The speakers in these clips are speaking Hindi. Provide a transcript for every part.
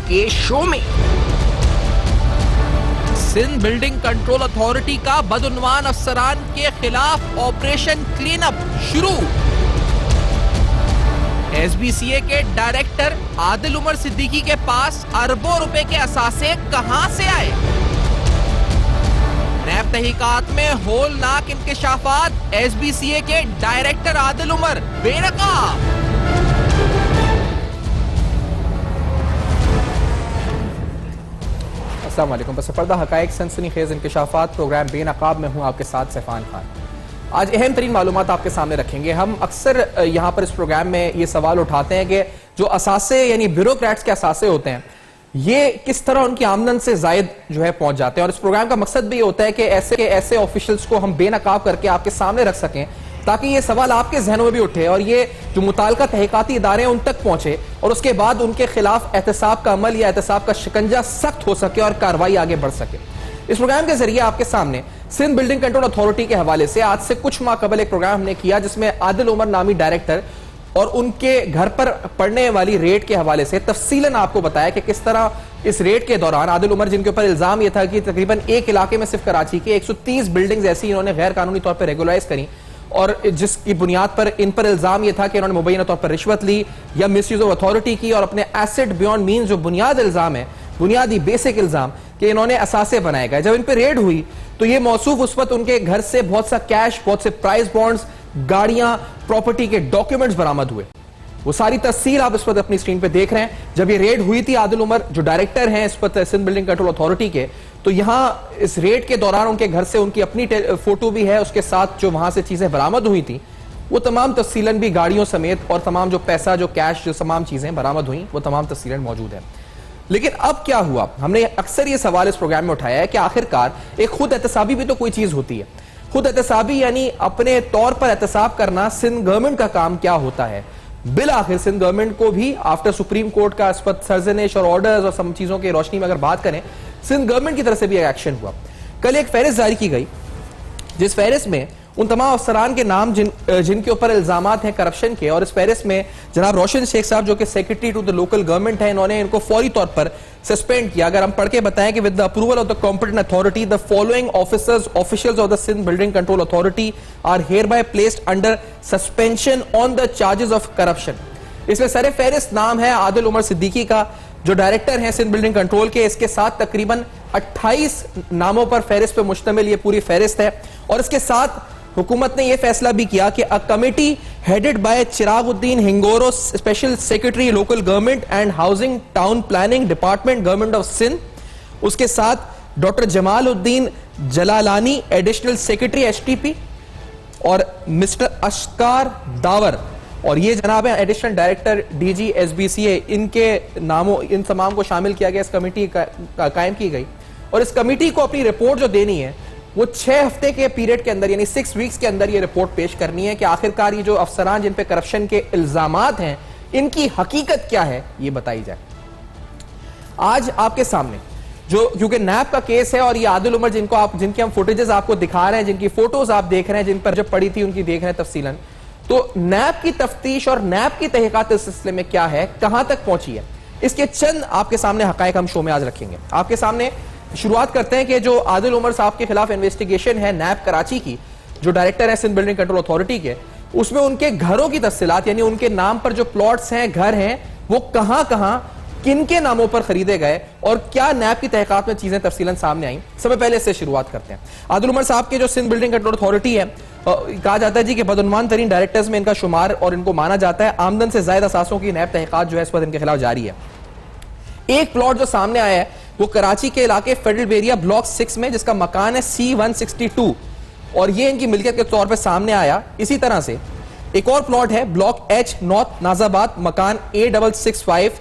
के शो में। सिंध बिल्डिंग कंट्रोल अथॉरिटी का बदउन्वान अफसरान के खिलाफ ऑपरेशन क्लीन अप शुरू। एसबीसीए के डायरेक्टर आदिल उमर सिद्दीकी के पास अरबों रुपए के असासे कहां से आए? नैब तहकीकात में होलनाक इंकशाफात, एसबीसीए के डायरेक्टर आदिल उमर बेनकाब। अस्सलाम वालेकुम। बस पर्दा हकायक सनसनीखेज इंकशाफात प्रोग्राम बेनकाब में हूं आपके साथ सैफान खान। आज अहम तरीन मालूमात आपके सामने रखेंगे। हम अक्सर यहाँ पर इस प्रोग्राम में ये सवाल उठाते हैं कि जो असासे यानी ब्यूरोक्रेट्स के असासे होते हैं ये किस तरह उनकी आमदन से जायद जो है पहुंच जाते हैं, और इस प्रोग्राम का मकसद भी ये होता है कि ऐसे ऑफिशियल्स को हम बेनकाब करके आपके सामने रख सकें ताकि ये सवाल आपके जहनों में भी उठे और ये जो मुताल्लिका तहकीकाती इदारे हैं उन तक पहुंचे और उसके बाद उनके खिलाफ एहतसाब का अमल या एहतसाब का शिकंजा सख्त हो सके और कार्रवाई आगे बढ़ सके। इस प्रोग्राम के जरिए आपके सामने सिंध बिल्डिंग कंट्रोल अथॉरिटी के हवाले से आज से कुछ माह कबल एक प्रोग्राम हमने किया जिसमें आदिल उमर नामी डायरेक्टर और उनके घर पर पड़ने वाली रेड के हवाले से तफसीलन आपको बताया कि किस तरह इस रेड के दौरान आदिल उमर, जिनके ऊपर इल्जाम यह था कि तकरीबन एक इलाके में सिर्फ कराची के 130 बिल्डिंग्स ऐसी इन्होंने गैर कानूनी तौर पर रेगुलराइज करी और जिसकी बुनियाद पर इन पर इल्जाम यह था कि इन्होंने मुबैना तौर पर रिश्वत ली या मिसयूज ऑफ अथॉरिटी की और अपने एसेट बियॉन्ड मींस जो बुनियाद इल्जाम है, बुनियादी बेसिक इल्जाम कि इन्होंने असासे बनाए गए। जब इन पर रेड हुई तो ये मौसूफ उस वक्त उनके घर से बहुत सा कैश, बहुत से प्राइस बॉन्ड्स, गाड़ियां, प्रॉपर्टी के डॉक्यूमेंट्स बरामद हुए। वो सारी तफसील आप इस वक्त अपनी स्क्रीन पे देख रहे हैं। जब ये रेड हुई थी आदिल उमर जो डायरेक्टर हैं इस वक्त सिंध बिल्डिंग कंट्रोल अथॉरिटी के, तो यहां इस रेड के दौरान उनके घर से उनकी अपनी फोटो भी है, उसके साथ जो वहां से चीजें बरामद हुई थी वो तमाम तफसीलन भी गाड़ियों समेत और तमाम जो पैसा, जो कैश, जो तमाम चीजें बरामद हुई वो तमाम तफसीलन मौजूद है। लेकिन अब क्या हुआ? हमने अक्सर ये सवाल इस प्रोग्राम में उठाया है कि आखिरकार एक खुद एहतसाबी भी तो कोई चीज होती है। खुद एहतसाबी यानी अपने तौर पर एहतसाब करना सिंध गवर्नमेंट का काम क्या होता है? बिल आखिर सिंध गवर्नमेंट को भी आफ्टर सुप्रीम कोर्ट का इस पर सर्जनिश और ऑर्डर्स और सब चीजों की रोशनी में अगर बात करें, सिंध गवर्नमेंट की तरफ से भी एक्शन हुआ। कल एक फहरिस्त जारी की गई जिस फहरिस्त में उन तमाम अफसरान के नाम जिनके ऊपर इल्जामात हैं करप्शन के, और इस फहरिस्त में जनाब रोशन शेख साहब जो कि secretary to the local government है, इन्होंने इनको फौरी तौर पर सस्पेंड किया। अगर हम पढ़ के बताएं कि with the approval of the competent authority the following officials of the Sindh building control authority are hereby placed under suspension on the charges of corruption. इसमें सरे फहरिस्त नाम है आदिल उमर सिद्दीकी का जो डायरेक्टर हैं सिंध बिल्डिंग कंट्रोल के। इसके साथ तकरीबन 28 नामों पर फहरिस्त पे मुश्तमिल ये पूरी फहरिस्त है। और इसके साथ हुकूमत ने यह फैसला भी किया कि a committee headed by Chiraguddin Hingoro, special secretary local government and housing town planning department government of Sindh, उसके साथ doctor Jamaluddin Jalalani additional secretary HTP और मिस्टर अशकार दावर, और ये जनाब है एडिशनल डायरेक्टर डीजी एसबीसीए, इनके नामों इन तमाम को शामिल किया गया। इस कमेटी कायम की गई और इस कमेटी को अपनी रिपोर्ट जो देनी है वो 6 हफ्ते के पीरियड के अंदर यानी 6 वीक्स के अंदर ये रिपोर्ट पेश करनी है कि आखिरकार ये जो अफसरान जिन पे करप्शन के इल्जामात हैं इनकी हकीकत क्या है ये बताई जाए। आज आपके सामने जो क्योंकि नैब का केस है और ये आदिल उमर जिनकी हम फुटेजेस आपको दिखा रहे हैं, जिनकी फोटोज आप देख रहे हैं, जिन पर जब पड़ी थी उनकी देख रहे हैं तफसीलन, तो नैब की तफ्तीश और नैब की तहकीकात इस सिलसिले में क्या है, कहां तक पहुंची है, इसके चंद आपके सामने हकायक हम शो में आज रखेंगे। आपके सामने शुरुआत करते हैं कि जो आदिल उमर साहब के खिलाफ इन्वेस्टिगेशन है नैब कराची की, जो डायरेक्टर है सिंध बिल्डिंग कंट्रोल अथॉरिटी के, उसमें उनके घरों की तफसीलात यानी उनके नाम पर जो प्लॉट्स हैं, घर हैं, वो कहां कहां किन के नामों पर खरीदे गए और क्या नैब की तहकीकात में चीजें तफसीलन सामने आई। सबसे पहले इससे शुरुआत करते हैं। आदिल उमर साहब के जो सिंध बिल्डिंग कंट्रोल अथॉरिटी है, कहा जाता है जी कि बदउन्वान तरीन डायरेक्टर्स में इनका शुमार और इनको माना जाता है। आमदन से ज्यादा असासों की नैब तहकीकात जो है इस वक्त इनके खिलाफ जारी है। एक प्लॉट जो सामने आया है वो कराची के इलाके फेडरल बेरिया ब्लॉक 6 में, जिसका मकान है C162 और ये इनकी मिल्कियत के तौर पर सामने आया। इसी तरह से एक और प्लॉट है ब्लॉक H नॉर्थ नाजाबाद, मकान A665,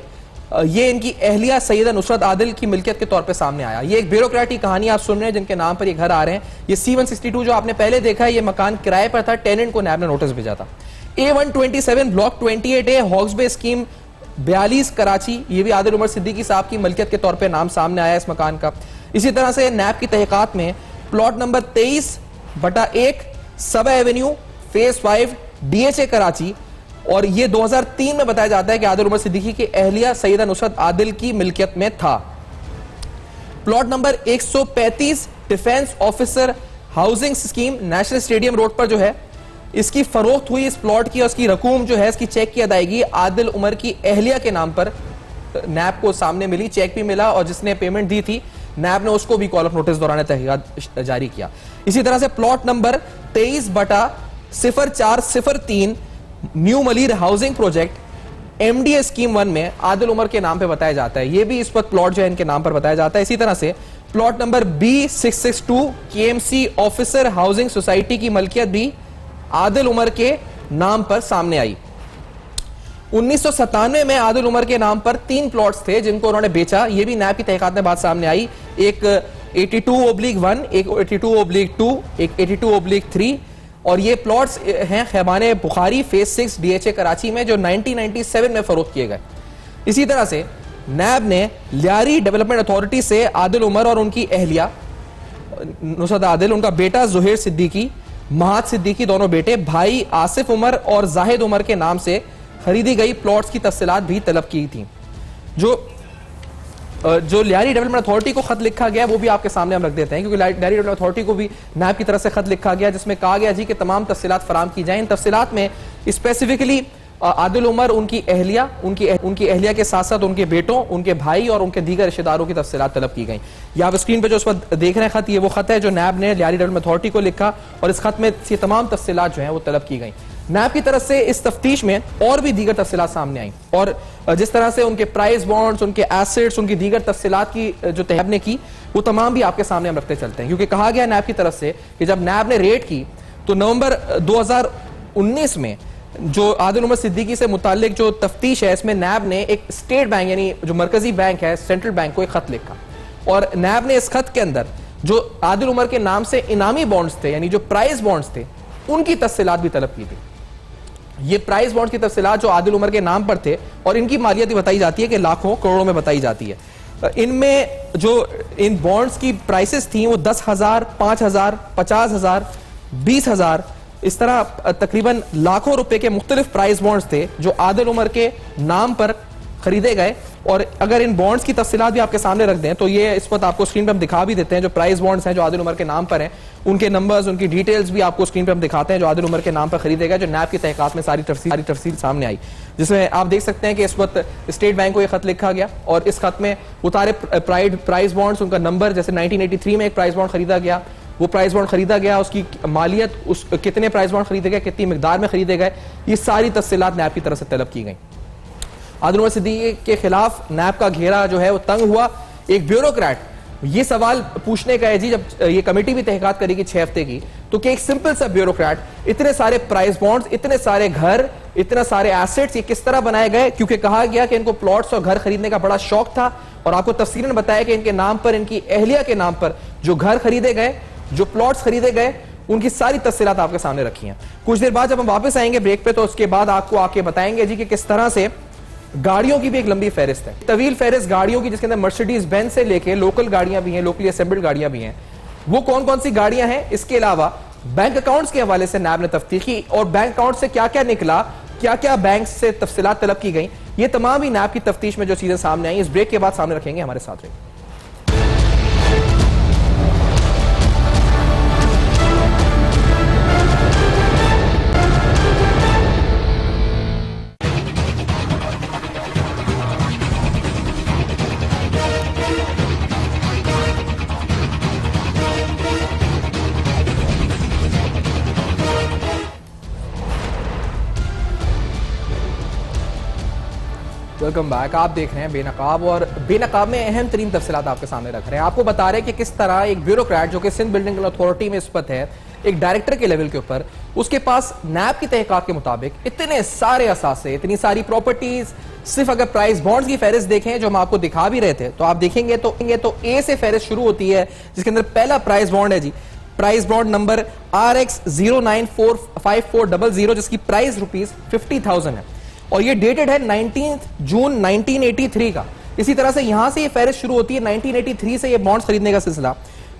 ये इनकी अहलिया सैयदा नुसरत आदिल की मिल्कियत के तौर पे सामने आया। ये एक ब्यूरोक्रेटिक कहानी आप सुन रहे हैं जिनके नाम पर ये घर आ रहे हैं। ये C162 जो आपने पहले देखा है, ये मकान किराए पर था, टेनेंट को नैब ने नोटिस भेजा था। A127 block 28A Hawks Bay scheme 42 Karachi, ये भी आदिल उमर सिद्दीकी साहब की मिल्कियत के तौर पे नाम सामने आया इस मकान का। इसी तरह से नैब की तहकीकात में प्लॉट नंबर 23/1 सबा एवेन्यू फेज 5 DHA कराची, और ये 2003 में बताया जाता है कि आदिल उमर सिद्दीकी की अहलिया सैयदा नुसरत आदिल की मिल्कियत में था। Plot number 135 defence officer housing scheme national stadium road पर जो है, इसकी फरोख्त हुई इस प्लॉट की, और इसकी रकूम जो है इसकी चेक की अदायगी आदिल उमर की अहलिया के नाम पर नैब को सामने मिली, चेक भी मिला, और जिसने पेमेंट दी थी नैब ने उसको भी कॉल ऑफ नोटिस दौरान तहकीकात जारी किया। इसी तरह से plot number 23/0403 new Malir housing project MDA scheme 1 में आदिल उमर के नाम पे बताया जाता है, ये भी इस वक्त प्लॉट जो है इनके नाम पर बताया जाता है। इसी तरह से plot number B662 KMC officer housing society की मलकियत भी आदिल उमर के नाम पर सामने आई। 1997 में आदिल उमर के नाम पर 3 प्लॉट्स थे जिनको उन्होंने बेचा, ये भी नैब की तहकीकात में बात सामने आई। एक 82/1, एक 82/2, एक 82/3, और ये प्लॉट्स हैं खैबाने बुखारी फेज 6 DHA कराची में, जो 1997 में फरोख्त किए गए। इसी तरह से नैब ने लियारी डेवलपमेंट अथॉरिटी से आदिल उमर और उनकी अहलिया नुसरत आदिल, उनका बेटा जुहैर सिद्दीकी, महाद सिद्दीकी, दोनों बेटे, भाई आसिफ उमर और जाहिद उमर के नाम से खरीदी गई प्लॉट्स की तफसीलात भी तलब की थी। जो लियारी डेवलपमेंट अथॉरिटी को खत लिखा गया वो भी आपके सामने हम रख देते हैं, क्योंकि लियारी डेवलपमेंट अथॉरिटी को भी नैब की तरफ से खत लिखा गया जिसमें कहा गया जी कि तमाम तफसीलात फराम की जाए। इन तफसीलात में स्पेसिफिकली आदिल उमर, उनकी अहलिया, उनकी अहलिया के साथ साथ उनके बेटों, उनके भाई और उनके दीगर रिश्तेदारों की तफसीलात तलब की गई। या आप स्क्रीन पर जो उस पर देख रहे हैं खत, ये वो खत है जो नैब ने लियारी डेवलपमेंट अथॉरिटी को लिखा, और इस खत में ये तमाम तफसीलात जो है वो तलब की गई। नैब की तरफ से इस तफ्तीश में और भी दीगर तफसीलात सामने आई, और जिस तरह से उनके प्राइस बॉन्ड्स, उनके एसेट्स, उनकी दीगर तफसीलात की जो नैब ने की वो तमाम भी आपके सामने हम रखते चलते हैं। क्योंकि कहा गया नैब की तरफ से कि जब नैब ने रेड की तो नवंबर 2019 में जो आदिल उमर सिद्दीकी से मुताल्लिक जो तफ्तीश है, इसमें नैब ने एक स्टेट बैंक यानी जो मरकजी बैंक है, सेंट्रल बैंक को एक खत लिखा, और नैब ने इस खत के अंदर जो आदिल उमर के नाम से इनामी बॉन्ड्स थे यानी जो प्राइस बॉन्ड्स थे उनकी तफसीलात भी तलब की थी। ये प्राइस बॉन्ड की तफसीलात जो आदिल उमर के नाम पर थे, और इनकी मालियत बताई जाती है कि लाखों करोड़ों में बताई जाती है। इनमें जो इन बॉन्ड्स की प्राइसेस थी वो 10,000, 5,000, 50,000, 20,000, इस तरह तकरीबन लाखों रुपए के मुख्तलिफ प्राइस बॉन्ड्स थे जो आदिल उमर के नाम पर खरीदे गए। और अगर इन बॉन्ड्स की तफसीलात भी आपके सामने रख दें तो ये इस वक्त आपको स्क्रीन पर हम दिखा भी देते हैं। जो प्राइस बॉन्ड्स हैं जो आदिल उमर के नाम पर हैं, उनके नंबर्स, उनकी डिटेल्स भी आपको स्क्रीन पर हम दिखाते हैं जो आदिल उमर के नाम पर खरीदे गए, जो नैब की तहकीकात में सारी तफसील सामने आई, जिसमें आप देख सकते हैं कि इस वक्त स्टेट बैंक को यह खत लिखा गया, और इस खत में उतारे प्राइस बॉन्ड्स, उनका नंबर, जैसे 1983 में एक प्राइस बॉन्ड खरीदा गया, वो प्राइस बॉन्ड खरीदा गया, उसकी मालियत, उस कितने प्राइस बॉन्ड खरीदे गए, कितनी मिकदार में खरीदे गए, ये सारी तफसीलात नैब की तरफ से तलब की गई। आदिल उमर सिद्दीकी के खिलाफ नैब का घेरा जो है वो तंग हुआ। एक ब्यूरोक्रेट ये सवाल पूछने का है जी, जब ये कमेटी भी तहकीकात करेगी 6 हफ्ते की, तो कि एक सिंपल सा ब्यूरोक्रेट इतने सारे प्राइस बॉन्ड्स, इतने सारे घर, इतने सारे एसेट्स ये किस तरह बनाए गए? क्योंकि कहा गया कि इनको प्लॉट्स और घर खरीदने का बड़ा शौक था, और आपको तफसीलन बताया कि इनके नाम पर, इनकी अहलिया के नाम पर जो घर खरीदे गए, जो प्लॉट्स खरीदे गए, उनकी सारी तफसीलात आपके सामने रखी हैं। कुछ देर बाद जब हम वापस आएंगे ब्रेक पे, तो उसके बाद आपको आके बताएंगे जी कि किस तरह से गाड़ियों की भी एक लंबी फहरिस्त है, तवील फहरिस्त गाड़ियों की, जिसके अंदर मर्सिडीज बेंज से लेके लोकल गाड़ियां भी हैं, लोकली असेंबल्ड गाड़ियां भी हैं। वो कौन कौन सी गाड़ियां हैं, इसके अलावा बैंक अकाउंट्स के हवाले से नैब ने तफ्तीश की, और बैंक अकाउंट से क्या क्या निकला, क्या क्या बैंक से तफसीलात तलब की गई, ये तमाम ही नैब की तफ्तीश में जो चीजें सामने आई, इस ब्रेक के बाद सामने रखेंगे। हमारे साथ रहिए। Welcome back. आप देख रहे हैं बेनकाब, और बेनकाब में अहम तरीन तफसीलात आपके सामने रख रहे हैं। आपको बता रहे हैं कि किस तरह एक ब्यूरोक्रेट जो कि सिंध बिल्डिंग अथॉरिटी में इस वक्त है, एक डायरेक्टर के लेवल के ऊपर, उसके पास नैब की तहकीकात के मुताबिक इतने सारे असासे, इतनी सारी प्रॉपर्टीज, सिर्फ अगर प्राइस बॉन्ड्स की फहरिस्त देखें जो हम आपको दिखा भी रहे थे, तो आप देखेंगे तो ए से फहरिस्त शुरू होती है, जिसके अंदर पहला प्राइस बॉन्ड है जी, प्राइस बॉन्ड नंबर RX 094540, जिसकी प्राइस ₹50,000 है, और ये डेटेड है 19 जून 1983 का। इसी तरह से यहां से ये फहरिस्त शुरू होती है 1983 से ये बॉन्ड्स खरीदने का सिलसिला,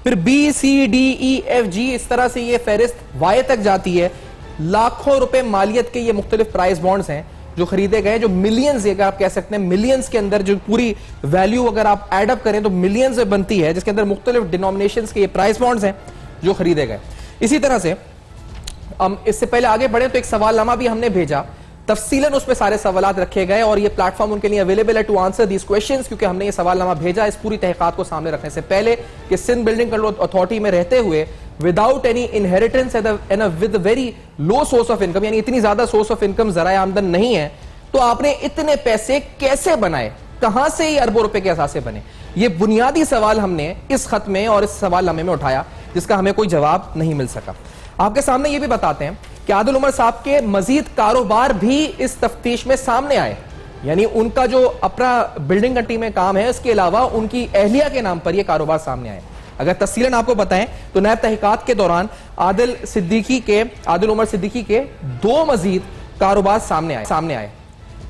फिर B, C, D, E, F, G, इस तरह से ये फहरिस्त Y तक जाती है। लाखों रुपए मालियत के ये मुख्तलिफ प्राइस बॉन्ड्स हैं जो खरीदे गए, जो मिलियंस, अगर आप कह सकते हैं मिलियंस के अंदर जो पूरी वैल्यू अगर आप एड अप करें तो मिलियंस में बनती है, जिसके अंदर मुख्तलिफ डिनोमिनेशंस के ये प्राइस बॉन्ड्स हैं जो खरीदे गए। इसी तरह से हम इससे पहले आगे बढ़े तो एक सवालनामा भी हमने भेजा, तफसीलन उसमें सारे सवालात रखे गए और ये प्लेटफॉर्म उनके लिए अवेलेबल है टू आंसर दीस क्वेश्चंस, क्योंकि हमने ये सवालनामा भेजा इस पूरी तहकीकात को सामने रखने से पहले कि सिंध बिल्डिंग कंट्रोल अथॉरिटी में रहते हुए without any inheritance and with very low source of income, यानी इतनी ज्यादा सोर्स ऑफ इनकम ज़राए आमदन नहीं है, तो आपने इतने पैसे कैसे बनाए, कहां से ये अरबों रुपए के असासे बने? ये बुनियादी सवाल हमने इस खत में और इस सवालनामे में उठाया जिसका हमें कोई जवाब नहीं मिल सका। आपके सामने ये भी बताते हैं कि आदिल उमर साहब के मजीद कारोबार भी इस तफ्तीश में सामने आए, यानी उनका जो अपना बिल्डिंग कंट्री में काम है उसके अलावा उनकी अहलिया के नाम पर यह कारोबार सामने आए। अगर तफसीलन आपको बताएं तो नैब तहकीकात के दौरान आदिल उमर सिद्दीकी के 2 मजीद कारोबार सामने आए।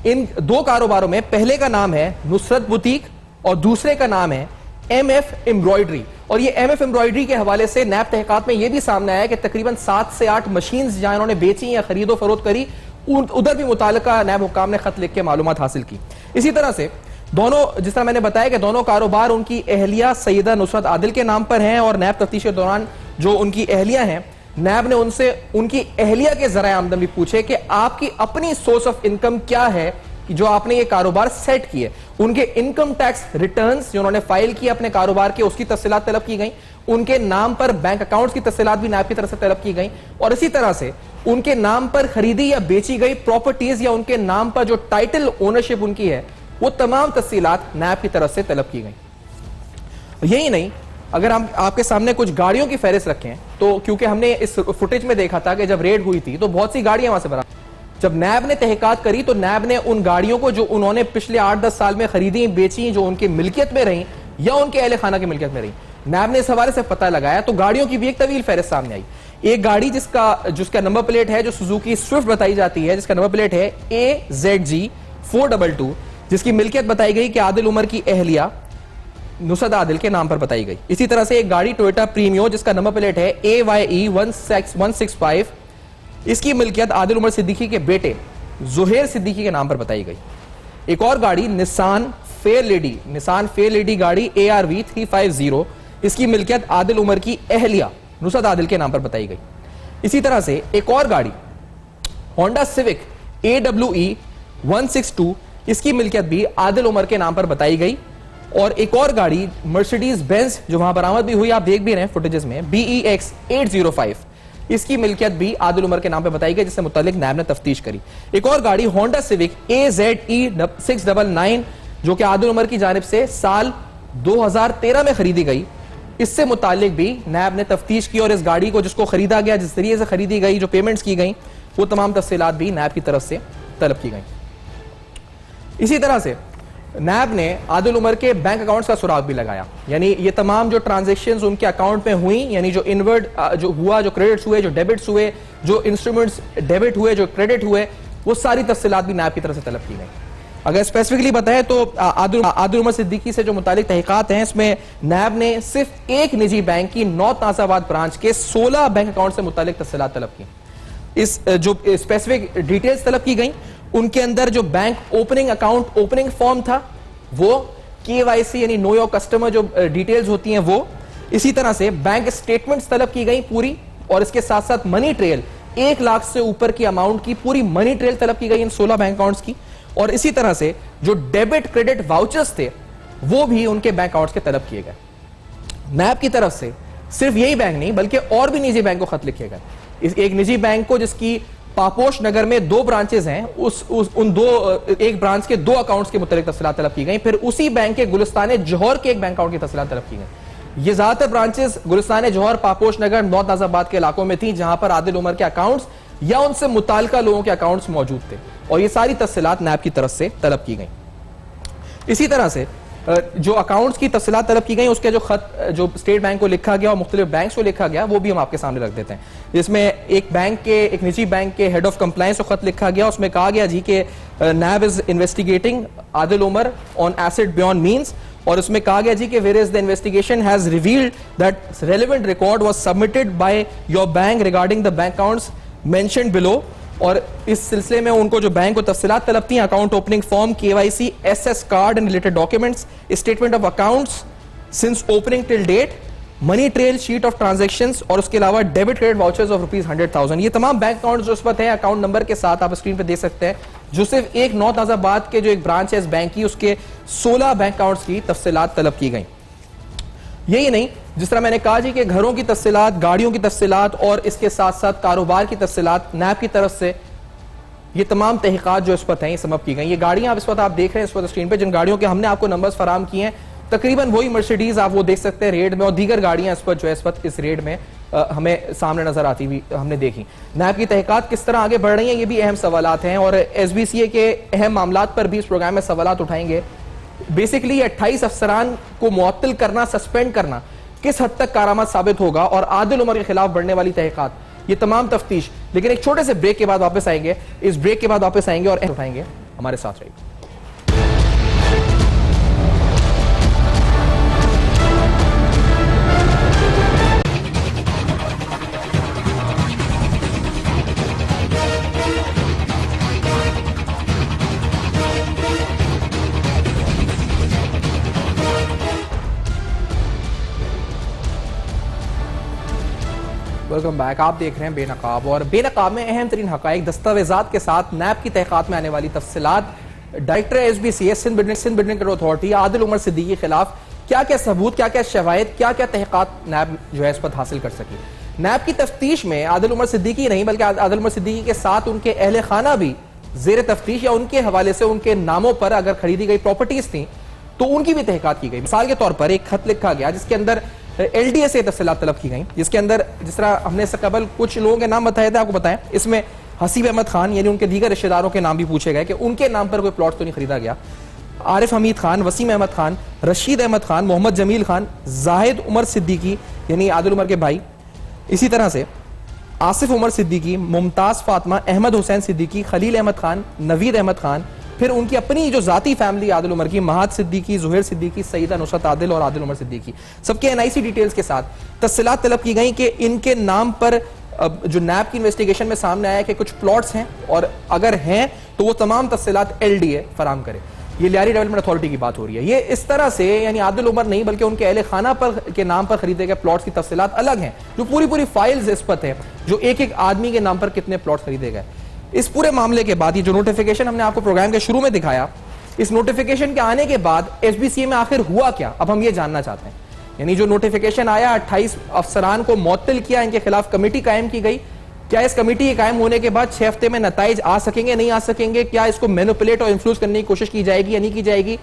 इन 2 कारोबारों में पहले का नाम है नुसरत बुटीक और दूसरे का नाम है MF एम्ब्रॉयडरी। और ये MF एम्ब्रॉयडरी के हवाले से नैब तहकीकात में यह भी सामने आया कि तकरीबन 7 से 8 मशीन्स जहां इन्होंने बेची या खरीदो फरोख्त करी, उधर भी मुतालिका नैब हुक्काम ने खत लिख के मालूमात हासिल की। इसी तरह से दोनों, जिस तरह मैंने बताया कि दोनों कारोबार उनकी अहलिया सैयदा नुसरत आदिल के नाम पर हैं और नैब तफ्तीश के दौरान जो उनकी अहलिया हैं, नैब ने उनसे उनकी अहलिया के ज़राए आमदन भी पूछे कि आपकी अपनी सोर्स ऑफ इनकम क्या है जो आपने ये कारोबार सेट किए। उनके इनकम टैक्स रिटर्न्स जो उन्होंने फाइल किए अपने कारोबार के, उसकी तफसीलात तलब की गई। उनके नाम पर बैंक अकाउंट्स की तफसीलात भी नैब की तरफ से तलब की गई और इसी तरह से उनके नाम पर खरीदी या बेची गई प्रॉपर्टीज या उनके नाम पर जो टाइटल ओनरशिप उनकी है वो तमाम तफसीलात नैब की तरफ से तलब की गई। यही नहीं, अगर हम आपके सामने कुछ गाड़ियों की फहरिस्त रखें तो क्योंकि हमने इस फुटेज में देखा था कि जब रेड हुई थी तो बहुत सी गाड़ियां वहां से बरामद, जब नैब ने तहकीकात करी तो नैब ने उन गाड़ियों को जो उन्होंने पिछले 8-10 साल में खरीदी बेची, जो उनकी मिल्कियत में रही या उनके अहले खाना की मिल्कियत में रही, नैब ने इस हवाले से पता लगाया तो गाड़ियों की भी एक तवील फहरिस्त सामने आई। एक गाड़ी जिसका नंबर प्लेट है जो सुजुकी स्विफ्ट बताई जाती है, जिसका नंबर प्लेट है AZG 422, जिसकी मिल्कियत बताई गई कि आदिल उमर की अहलिया नुसरत आदिल के नाम पर बताई गई। इसी तरह से एक गाड़ी टोयोटा प्रीमियो जिसका नंबर प्लेट है AYE 165, इसकी मिल्कियत आदिल उमर सिद्दीकी के बेटे जुहैर सिद्दीकी के नाम पर बताई गई। एक और गाड़ी निसान फेयर लेडी गाड़ी ARV 350, इसकी मिल्कियत आदिल उमर की अहलिया नुसरत आदिल के नाम पर बताई गई। इसी तरह से एक और गाड़ी होंडा सिविक AWE 162, इसकी मिल्कियत भी आदिल उमर के नाम पर बताई गई। और एक और गाड़ी मर्सिडीज बेंज जो वहां बरामद भी हुई, आप देख भी रहे हैं फुटेजेस में, BEX 805, इसकी मिल्कियत भी आदिल उमर के नाम पर बताई गई, जिससे मुतालिक नैब ने तफ्तीश करी। एक और गाड़ी होंडा सिविक AZE 699 जो कि आदिल उमर की जानिब से साल 2013 में खरीदी गई, इससे मुतालिक भी नैब ने तफ्तीश की और इस गाड़ी को जिसको खरीदा गया, जिस जरिए से खरीदी गई, जो पेमेंट्स की गई, वो तमाम तफसीलात भी नैब की तरफ से तलब की गई। इसी तरह से नैब ने आदिल उमर के बैंक अकाउंट्स का सुराग भी लगाया, यानी ये तमाम जो ट्रांजैक्शंस उनके अकाउंट में हुई, यानी जो इनवर्ड जो हुआ, जो क्रेडिट्स हुए, जो डेबिट्स हुए, जो इंस्ट्रूमेंट्स डेबिट हुए, जो क्रेडिट हुए, वो सारी तफसीलात भी नैब की तरफ से तलब की गई। अगर स्पेसिफिकली बताएं तो आदिल उमर सिद्दीकी से जो मुतालिक तहकीकात हैं, इसमें नैब ने सिर्फ एक निजी बैंक की 9 नाज़ाबाद ब्रांच के 16 बैंक अकाउंट से मुतालिक तफसीलात तलब की। इस जो स्पेसिफिक डिटेल्स तलब की गई, उनके अंदर जो बैंक ओपनिंग फॉर्म था वो, KYC यानी नो योर कस्टमर जो डिटेल्स होती हैं वो, इसी तरह से बैंक स्टेटमेंट्स तलब की गई पूरी, और इसके साथ साथ मनी ट्रेल 1 लाख से ऊपर की अमाउंट की पूरी मनी ट्रेल तलब की गई इन 16 बैंक अकाउंट्स की। और इसी तरह से जो डेबिट क्रेडिट वाउचर्स थे वो भी उनके बैंक अकाउंट्स के तलब किए गए। नैब की तरफ से सिर्फ यही बैंक नहीं बल्कि और भी निजी बैंक को खत लिखे गए। एक निजी बैंक को जिसकी पापोश नगर में 2 ब्रांचेस हैं, एक ब्रांच के 2 अकाउंट्स के मुतालिक तफसीलात तलब की गई। फिर उसी बैंक के गुलिस्तान जौहर के एक बैंक अकाउंट की तफसीलात तलब की गई। ये ज्यादातर ब्रांचेस गुलिस्तान जौहर, पापोश नगर, नॉर्थ नाज़ाबाद के इलाकों में थी जहां पर आदिल उमर के अकाउंट्स या उनसे मुताल्लिका लोगों के अकाउंट्स मौजूद थे, और ये सारी तफसीलात नैब की तरफ से तलब की गई। इसी तरह से जो अकाउंट्स की तफसीलात तलब की गई, उसके जो खत जो स्टेट बैंक को लिखा गया और मुख्तलिफ बैंक को लिखा गया, वो भी हम आपके सामने रख देते हैं। जिसमें एक निजी बैंक के हेड ऑफ कंप्लायंस को खत लिखा गया, उसमें कहा गया जी कि NAB is investigating Adil Umar on asset beyond means, और उसमें कहा गया जी कि where is the investigation has revealed that relevant record was submitted by your bank regarding the bank accounts mentioned below. और इस सिलसिले में उनको जो बैंक को तफसीलात तलब थी, account opening form, KYC, SS card and related documents, statement of accounts since opening till date, money trail, sheet of transactions और उसके अलावा डेबिट क्रेडिट वाउचर्स ऑफ ₹100,000। ये तमाम बैंक अकाउंट जो इस वक्त है अकाउंट नंबर के साथ आप स्क्रीन पे देख सकते हैं, जो सिर्फ एक नौ नाजाबाद के जो एक ब्रांच है इस बैंक की, उसके 16 बैंक अकाउंट्स की तफसीलात तलब की गई। यही नहीं, जिस तरह मैंने कहा जी कि घरों की तफसीलात, गाड़ियों की तफसीलात और इसके साथ साथ कारोबार की तफसीलात नैब की तरफ से ये तमाम तहकीकात जो इस वक्त हैं सबब की गई। ये गाड़ियां आप इस वक्त आप देख रहे हैं इस वक्त स्क्रीन पे, जिन गाड़ियों के हमने आपको नंबर्स फराम किए हैं, तकरीबन वही मर्सिडीज आप वो देख सकते हैं रेड में, और दीगर गाड़ियां इस वक्त जो है इस वक्त इस रेड में हमें सामने नजर आती हुई हमने देखी। नैब की तहकीकात किस तरह आगे बढ़ रही हैं, ये भी अहम सवालात हैं, और SBCA के अहम मामलात पर भी इस प्रोग्राम में सवालात उठाएंगे। बेसिकली 28 अफसरान को मुअत्तल करना, सस्पेंड करना किस हद तक कारआमद साबित होगा, और आदिल उमर के खिलाफ बढ़ने वाली तहकीकात, ये तमाम तफ्तीश। लेकिन एक छोटे से ब्रेक के बाद वापस आएंगे, इस ब्रेक के बाद वापस आएंगे और उठाएंगे। हमारे साथ रहिए। Welcome back. आप देख रहे हैं बेनकाब, और बेनकाब में अहम तरीन हकाइक, दस्तावेजात के साथ नैब की तहकीकात में आने वाली तफसीलात, director SBCA Sindh building authority Adil Umar Siddiqui के खिलाफ क्या क्या सबूत, क्या क्या शवाहिद, क्या क्या तहकीकात नैब जो है इस पर हासिल कर सकी। नैब की तफ्तीश में आदिल उमर सिद्दीकी नहीं बल्कि आदिल उमर सिद्दीकी के साथ उनके अहले खाना भी जेर तफ्तीश, या उनके हवाले से उनके नामों पर अगर खरीदी गई प्रॉपर्टीज थी तो उनकी भी तहकीकात की गई। मिसाल के तौर पर एक खत लिखा गया जिसके अंदर LDA से तफसीलात तलब की गई, जिसके अंदर जिस तरह हमने इससे कबल कुछ लोगों के नाम बताए थे आपको बताएं, इसमें हसीब अहमद खान यानी उनके दीगर रिश्तेदारों के नाम भी पूछे गए कि उनके नाम पर कोई प्लॉट तो नहीं खरीदा गया। आरिफ हमीद खान, वसीम अहमद खान, रशीद अहमद खान, मोहम्मद जमील खान, जाहिद उमर सिद्दीकी यानी आदिल उमर के भाई, इसी तरह से आसिफ उमर सिद्दीकी, मुमताज फातिमा, अहमद हुसैन सिद्दीकी, खलील अहमद खान, नवीद अहमद खान, फिर उनकी अपनी जो जाती फैमिली आदिल उमर की, महाद सिद्दीकी, जुहैर सिद्दीकी, सईदा नुसरत आदिल और आदिल उमर सिद्दीकी, सबके NIC डिटेल्स के साथ तफसीलात तलब की गई कि इनके नाम पर जो नैब की इन्वेस्टिगेशन में सामने आया कि कुछ प्लॉट्स हैं, और अगर हैं तो वो तमाम तफसीलात LDA फराम करे। ये लियारी डेवलपमेंट अथॉरिटी की बात हो रही है। ये इस तरह से यानी आदिल उमर नहीं बल्कि उनके अहले खाना पर के नाम पर खरीदे गए प्लॉट्स की तफसीलात अलग हैं, जो पूरी फाइल्स इस पर है, जो एक एक आदमी के नाम पर कितने प्लॉट्स खरीदे गए। इस पूरे मामले के बाद ये जो नोटिफिकेशन हमने आपको प्रोग्राम के शुरू में दिखाया, इस नोटिफिकेशन के आने के बाद SBCA में आखिर हुआ क्या, अब हम ये जानना चाहते हैं। यानी जो नोटिफिकेशन आया, 28 अफसरान को मुअत्तल किया, इनके खिलाफ कमेटी कायम की गई। क्या इस कमेटी के कायम होने के बाद 6 हफ्ते में नताइज आ सकेंगे, नहीं आ सकेंगे? क्या इसको मैनिपुलेट और इन्फ्लुएंस करने की कोशिश की जाएगी या नहीं की जाएगी?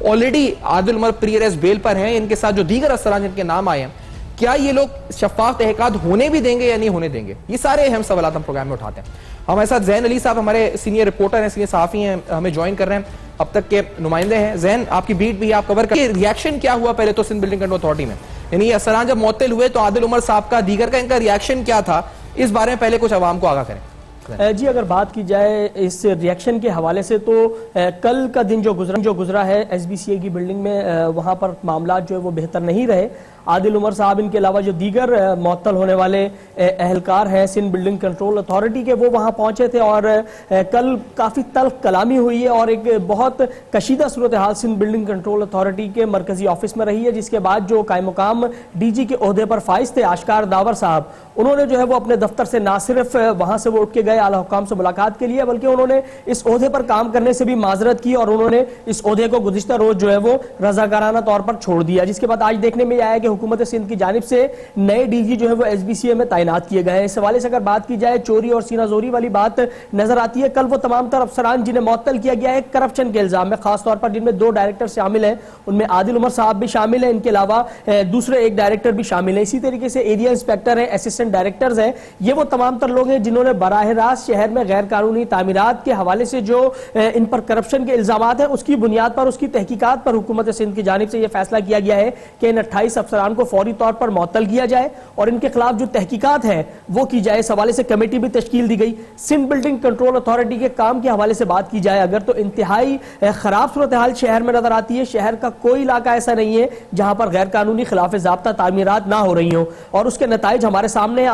Already Adil Umar pre arrest bail पर हैं, इनके साथ जो दीगर अफसरान जिनके नाम आए हैं, क्या ये लोग शफाफ तहकीकात होने भी देंगे या नहीं होने देंगे? ये सारे अहम सवाल हम प्रोग्राम में उठाते हैं। हमारे साथ जैन अली साहब हमारे सीनियर रिपोर्टर हैं, सीनियर सहाफी हैं, हमें ज्वाइन कर रहे हैं, अब तक के नुमाइंदे हैं। जैन, आपकी बीट भी आप कवर करिए। रिएक्शन क्या हुआ पहले तो सिंध बिल्डिंग कंट्रोल अथॉरिटी में, यानी अफसरान जब मुअत्तल हुए तो आदिल उमर साहब का, दीगर का, इनका रिएक्शन क्या था, इस बारे में पहले कुछ आवाम को आगाह करें। जी, अगर बात की जाए इस रिएक्शन के हवाले से तो कल का दिन जो गुजरा है SBCA की बिल्डिंग में, वहां पर मामला जो है वो बेहतर नहीं रहे। आदिल उमर साहब, इनके अलावा जो दीगर मुअत्तल होने वाले अहलकार हैं सिंध बिल्डिंग कंट्रोल अथॉरिटी के, वो वहां पहुंचे थे और कल काफ़ी तल्ख कलामी हुई है और एक बहुत कशीदा सूरत हाल सिंध बिल्डिंग कंट्रोल अथॉरिटी के मरकजी ऑफिस में रही है, जिसके बाद जो कायम-मुकाम DG के ओहदे पर फाइज थे आश्कार दावर साहब, उन्होंने जो है वो अपने दफ्तर से ना सिर्फ वहां से वो उठ के गए आला हुकाम से मुलाकात के लिए, बल्कि उन्होंने इस ओहदे पर काम करने से भी माजरत की और उन्होंने इस ओहदे को गुज़िश्ता रोज जो है वो रजाकाराना तौर पर छोड़ दिया। जिसके बाद आज देखने में आया कि हुकूमत सिंध की जानिब से नए DG जो है वो SBCA में तैनात किए गए हैं। इस हवाले से अगर बात की जाए, चोरी और सीनाजोरी वाली बात नजर आती है। कल वो तमाम तर अफसरान जिन्हें मुअत्तल किया गया है करप्शन के इल्जाम में, खासतौर पर जिनमें 2 डायरेक्टर शामिल हैं, उनमें आदिल उमर साहब भी शामिल हैं, इनके अलावा दूसरे एक डायरेक्टर भी शामिल है। इसी तरीके से एरिया इंस्पेक्टर हैं, असिस्टेंट डायरेक्टर्स हैं। ये वो तमाम तर लोग हैं जिन्होंने बराह रास्त शहर में गैर कानूनी तामीरात के हवाले से जो इन पर करप्शन के इल्जाम हैं, उसकी बुनियाद पर, उसकी तहकीकात पर हुकूमत सिंध की जानिब से यह फैसला किया गया है कि इन 28 अफसरान अफसरान को फौरी तौर पर मुअत्तल किया जाए और इनके खिलाफ जो तहकीकात है वो की जाए। इस हवाले से कमेटी भी तश्कील दी गई। सिंध बिल्डिंग कंट्रोल अथॉरिटी के काम के हवाले से बात की जाए अगर, तो इंतहाई खराब सूरत हाल शहर में नजर आती है। शहर का कोई इलाका ऐसा नहीं है जहां पर गैर कानूनी खिलाफ ज़ाब्ता तामीरात ना हो रही हो, और उसके नताइज हमारे सामने है।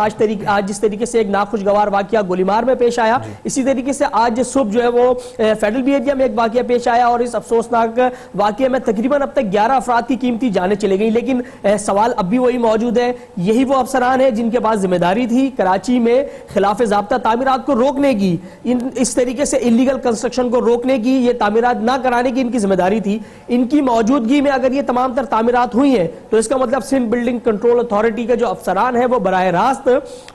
आज जिस तरीके से एक नाखुशगवार वाकया गोलीमार में पेश आया, इसी तरीके से आज सुबह जो है वो फेडरल बी एरिया में एक वाकया पेश आया, और इस अफसोसनाक वाकये में तकरीबन अब तक 11 अफराद की कीमती जाने चली गई। लेकिन सवाल अब भी वही मौजूद है, यही वो अफसरान है जिनके पास जिम्मेदारी थी कराची में खिलाफ ज़ाब्ता तामीरात को रोकने की, इस तरीके से इलीगल कंस्ट्रक्शन को रोकने की, ये तामीरात ना कराने की इनकी जिम्मेदारी थी। इनकी मौजूदगी में अगर ये तमाम तर तामीरात हुई है तो इसका मतलब सिंध बिल्डिंग कंट्रोल अथॉरिटी के जो अफसरान है वो बराह रास्त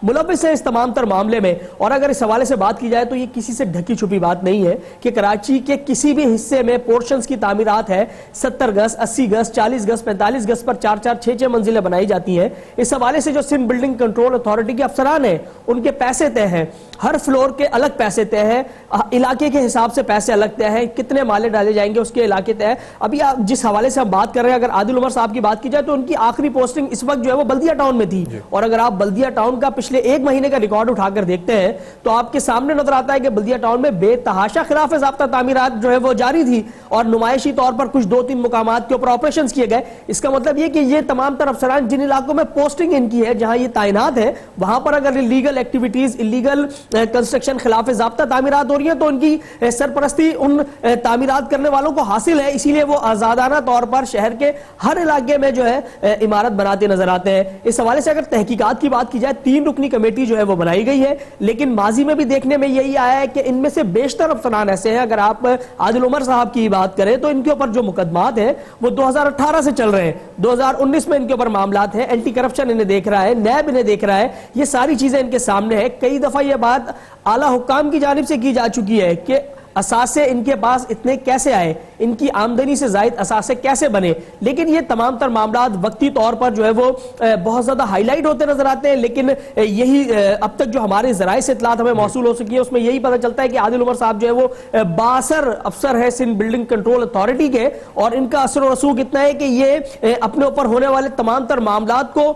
मुलव्विस है इस तमाम तर मामले में। और अगर इस हवाले से बात की जाए तो ये किसी से ढकी छुपी बात नहीं है कि कराची के किसी भी हिस्से में पोर्शंस की तामीरात है 70 गज, 80 गज, 40 गज, 45 गज पर 4-4, 6-6 मंजिलें बनाई जाती हैं। इस हवाले से जो सिंध बिल्डिंग कंट्रोल अथॉरिटी के अफसरान हैं उनके पैसे तय हैं, हर फ्लोर के अलग पैसे तय हैं, इलाके के हिसाब से पैसे अलग तय हैं, कितने माले डाले जाएंगे उसके इलाके तय। अभी आप जिस हवाले से हम बात कर रहे हैं, अगर आदिल उमर साहब की बात की जाए तो उनकी आखिरी पोस्टिंग इस वक्त जो है वो बल्दिया टाउन में थी, और अगर आप बल्दिया टाउन का पिछले 1 महीने का रिकॉर्ड उठाकर देखते हैं तो आपके सामने नजर आता है कि बल्दिया टाउन में बेतहाशा खिलाफ ज़ाब्ता तामीरात जो है वो जारी थी, और नुमाइशी तौर पर कुछ 2-3 मुकामात के ऊपर ऑपरेशन किए गए। इसका मतलब ये कि ये तमाम तरफ अफसरान जिन इलाकों में पोस्टिंग इनकी है, जहां ये तैनात है, वहां पर अगर इलीगल एक्टिविटीज, इलीगल कंस्ट्रक्शन, खिलाफ ज़ाब्ता तामीरात हो रही है तो उनकी सरपरस्ती उन तामीरात करने वालों को हासिल है। इसीलिए वो आजादाना तौर पर शहर के हर इलाके में जो है इमारत बनाते नजर आते हैं। इस हवाले से अगर तहकीकात की बात की जाए, 3 रुकनी कमेटी जो है वो बनाई गई है, लेकिन माजी में भी देखने में यही आया है कि इनमें से बेशतर अफसरान ऐसे हैं, अगर आप आदिल उमर साहब की बात करें तो इनके ऊपर जो मुकदमात हैं वो 2018 से चल रहे हैं, 2019 में इनके ऊपर मामलात हैं, एंटी करप्शन इन्हें देख रहा है, नैब इन्हें देख रहा है, ये सारी चीजें इनके सामने है। कई दफा ये बात आला हुक्काम की जानिब से की जा चुकी है कि असासे इनके पास इतने कैसे आए, इनकी आमदनी से जायद असासे कैसे बने, लेकिन ये तमाम तर मामलात वक्ती तौर पर जो है वो बहुत ज्यादा हाईलाइट होते नजर आते हैं। लेकिन यही अब तक जो हमारे जराए से इत्तलात हमें मौसूल हो सकी है उसमें यही पता चलता है कि आदिल उमर साहब जो है वो बासर अफसर है सिंध बिल्डिंग कंट्रोल अथॉरिटी के, और इनका असर और रसूख इतना है कि ये अपने ऊपर होने वाले तमाम तर मामलात को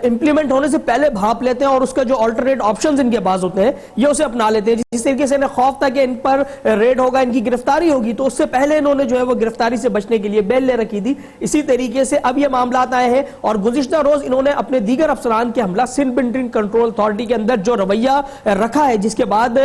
इंप्लीमेंट होने से पहले भाप लेते हैं, और उसका जो ऑल्टरनेट ऑप्शन इनके पास होते हैं ये उसे अपना लेते हैं। जिस तरीके से इन्हें खौफ था कि इन पर रेड होगा, इनकी गिरफ्तारी होगी, तो उससे पहले इन्होंने जो है वो गिरफ्तारी से बचने के लिए बेल ले रखी थी। इसी तरीके से अब ये मामलात आए हैं, और गुज़िश्ता रोज इन्होंने अपने दीगर अफसरान के हमला सिंध बिल्डिंग कंट्रोल अथॉरिटी के अंदर जो रवैया रखा है, जिसके बाद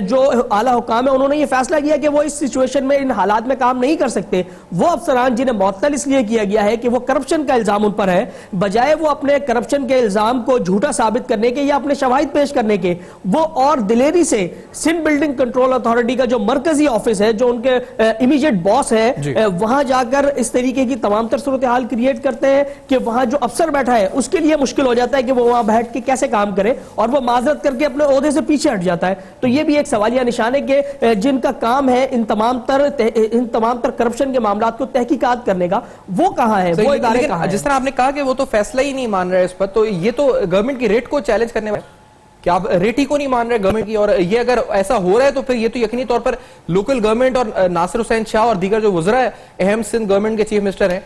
जो आला हुकाम है उन्होंने ये फैसला किया कि वो इस सिचुएशन में, इन हालात में काम नहीं कर सकते। वो अफसरान जिन्हें मुअत्तल इसलिए किया गया है कि वो करप्शन का इल्जाम उन पर है, बजाय वो अपने करप्शन के इल्जाम को झूठा साबित करने के या अपने शवाहिद पेश करने के, वो और दिलेरी से सिंध बिल्डिंग कंट्रोल अथॉरिटी का जो मरकजी ऑफिस है, जो उनके इमीडिएट बॉस है, वहां जाकर इस तरीके की तमाम तर सूरत हाल क्रिएट करते हैं कि वहां जो अफसर बैठा है उसके लिए मुश्किल हो जाता है कि वो वहां बैठ के कैसे काम करे, और वो माजरत करके अपने ओहदे से पीछे हट जाता है। तो ये भी एक सवालिया निशान है कि जिनका काम है इन तमाम तर करप्शन के मामलात को तहकीकात करने का, वो कहां है, वो इदारे कहां हैं? जिस तरह आपने कहा कि वो तो फैसला ही नहीं मान रहे इस पर, तो ये तो गवर्नमेंट की रेट को चैलेंज करने वाले, क्या आप रेट ही को नहीं मान रहे गवर्नमेंट की? और ये अगर ऐसा हो रहा है तो फिर ये तो यकीनी तौर पर लोकल गवर्नमेंट और नासिर हुसैन शाह और दीगर जो वज़रा है, अहम सिंध गवर्नमेंट के चीफ मिनिस्टर हैं,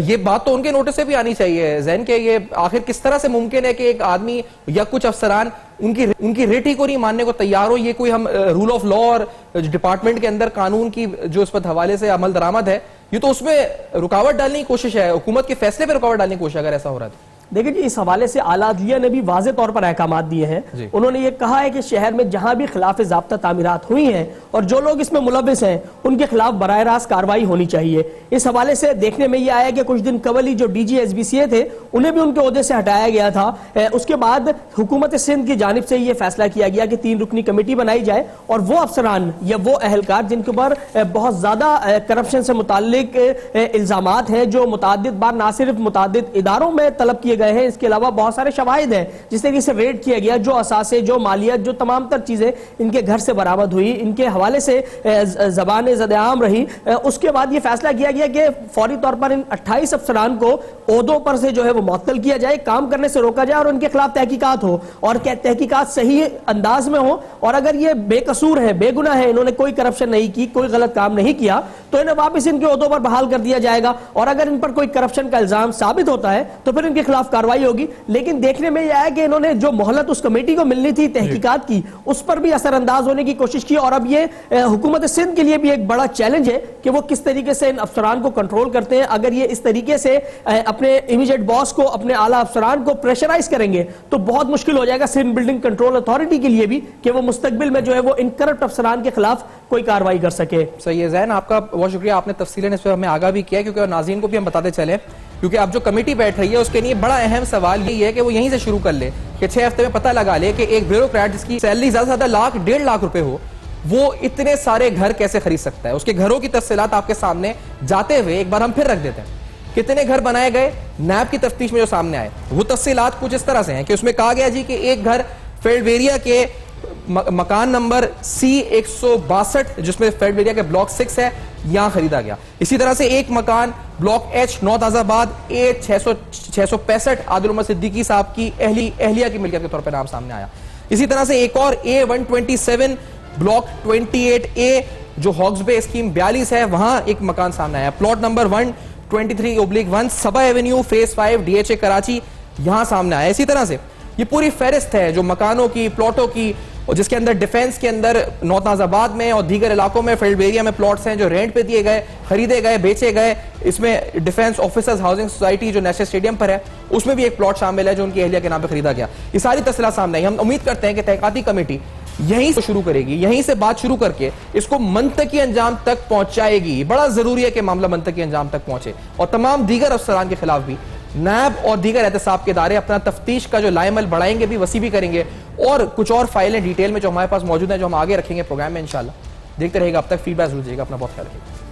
ये बात तो उनके नोटिस से भी आनी चाहिए जैन के ये आखिर किस तरह से मुमकिन है कि एक आदमी या कुछ अफसरान उनकी रेट ही को नहीं मानने को तैयार हो? ये कोई हम रूल ऑफ लॉ और डिपार्टमेंट के अंदर कानून की जो इस पर हवाले से अमल दरामद है, ये तो उसमें रुकावट डालने की कोशिश है, हुकूमत के फैसले पर रुकावट डालने की कोशिश अगर ऐसा हो रहा है तो। देखिए जी, इस हवाले से आला अदलिया ने भी वाज़े तौर पर अहकामात दिए हैं। उन्होंने ये कहा है कि शहर में जहां भी खिलाफ ज़ाब्ता तामीरात हुई हैं और जो लोग इसमें मुलव्विस हैं उनके खिलाफ बराह रास्त कार्रवाई होनी चाहिए। इस हवाले से देखने में यह आया कि कुछ दिन कबल ही जो डीजी एसबीसीए थे उन्हें भी उनके ओहदे से हटाया गया था। उसके बाद हुकूमत सिंध की जानिब से यह फैसला किया गया कि 3 रुकनी कमेटी बनाई जाए, और वो अफसरान या वो अहलकार जिनके ऊपर बहुत ज्यादा करप्शन से मुताल्लिक इल्जामात हैं, जो मुताद्दिद बार ना सिर्फ मुताद्दिद इदारों में तलब किए गए हैं, इसके अलावा बहुत सारे शवाहिद हैं जिस तरीके से रेड किया गया, जो असासे, जो मालियत, जो तमाम तर चीजें इनके घर से बरामद हुई, इनके हवाले से जबान ज़द-ए-आम रही। उसके बाद ये फैसला किया गया कि फौरी तौर पर इन 28 अफसरान को ओहदों पर से जो है वो मुअत्तल किया जाए, काम करने से रोका जाए और उनके खिलाफ तहकीकात हो और तहकीकात सही अंदाज में हो, और अगर ये बेकसूर है, बेगुनाह है, इन्होंने कोई करप्शन नहीं की, कोई गलत काम नहीं किया, तो इन्हें वापस इनके ओहदों पर बहाल कर दिया जाएगा। और अगर इन पर कोई करप्शन का इल्जाम साबित होता है तो फिर इनके खिलाफ कार्रवाई होगी। लेकिन देखने में यह आया कि इन्होंने जो मोहलत उस कमेटी को मिलनी थी तहकीकात की, उस पर भी असरअंदाज होने की कोशिश की। और अब ये हुकूमत सिंध के लिए भी एक बड़ा चैलेंज है कि वो किस तरीके से इन अफसरान को कंट्रोल करते हैं। अगर ये इस तरीके से अपने इमीडिएट बॉस को, अपने आला अफसरान को प्रेशराइज करेंगे तो बहुत मुश्किल हो जाएगा सिंध बिल्डिंग कंट्रोल अथॉरिटी के लिए भी कि वो मुस्तकबिल में जो है वो इन करप्ट अफसरान के खिलाफ कोई कार्रवाई कर सके। सही है ज़ैन, आपका बहुत शुक्रिया, आपने तफसीलन इस पर हमें आगाह भी किया, क्योंकि नाज़रीन को भी हम बताते चले, क्योंकि अब जो कमेटी बैठ रही है उसके लिए बड़ा अहम सवाल यही है कि वो यहीं से शुरू कर ले कि 6 हफ्ते में पता लगा ले कि एक ब्यूरोक्रेट जिसकी सैलरी ज्यादा से ज्यादा लाख 1.5 लाख रुपए हो, वो इतने सारे घर कैसे खरीद सकता है। उसके घरों की तफसीलात आपके सामने जाते हुए एक बार हम फिर रख देते हैं। कितने घर बनाए गए, नैब की तफ्तीश में जो सामने आए वो तफसीलात कुछ इस तरह से हैं कि उसमें कहा गया जी कि एक घर फेल्डवेरिया के मकान नंबर C162 जिसमें फेल्डवेरिया के ब्लॉक 6 है, यहां खरीदा गया। इसी तरह से एक मकान ब्लॉक H नौ ताजाबाद A665 आदिल उमर सिद्दीकी साहब की एहलिया की मिल्कियत के तौर पर नाम सामने आया। इसी तरह से एक और A127 ब्लॉक 28A जो हॉक्स बे स्कीम 42 है, वहां एक मकान सामने आया। प्लॉट नंबर 123/1 सबा एवेन्यू फेज 5 DHA कराची, यहां सामने आया। इसी तरह से ये पूरी फहरिस्त है जो मकानों की, प्लॉटों की, और जिसके अंदर डिफेंस के अंदर नौताजाबाद में और दीगर इलाकों में फेल्डवेरिया में प्लॉट्स हैं जो रेंट पे दिए गए, खरीदे गए, बेचे गए। इसमें डिफेंस ऑफिसर्स हाउसिंग सोसाइटी जो नेशनल स्टेडियम पर है उसमें भी एक प्लॉट शामिल है जो उनकी एहलिया के नाम पे खरीदा गया। ये सारी तफसीलात सामने आई। हम उम्मीद करते हैं कि तहकीकाती कमेटी यहीं से शुरू करेगी, यहीं से बात शुरू करके इसको मंतकी अंजाम तक पहुंचाएगी। बड़ा जरूरी है कि मामला मंतकी अंजाम तक पहुंचे और तमाम दीगर अफसरान के खिलाफ भी नैब और दीगर एहतसाब के इदारे अपना तफ्तीश का जो लाइमल बढ़ाएंगे भी, वसी भी करेंगे, और कुछ और फाइलें डिटेल में जो हमारे पास मौजूद हैं जो हम आगे रखेंगे प्रोग्राम में इंशाल्लाह। देखते रहेगा, अब तक फीडबैक जरूर दीजिएगा। अपना बहुत ख्याल रखिएगा।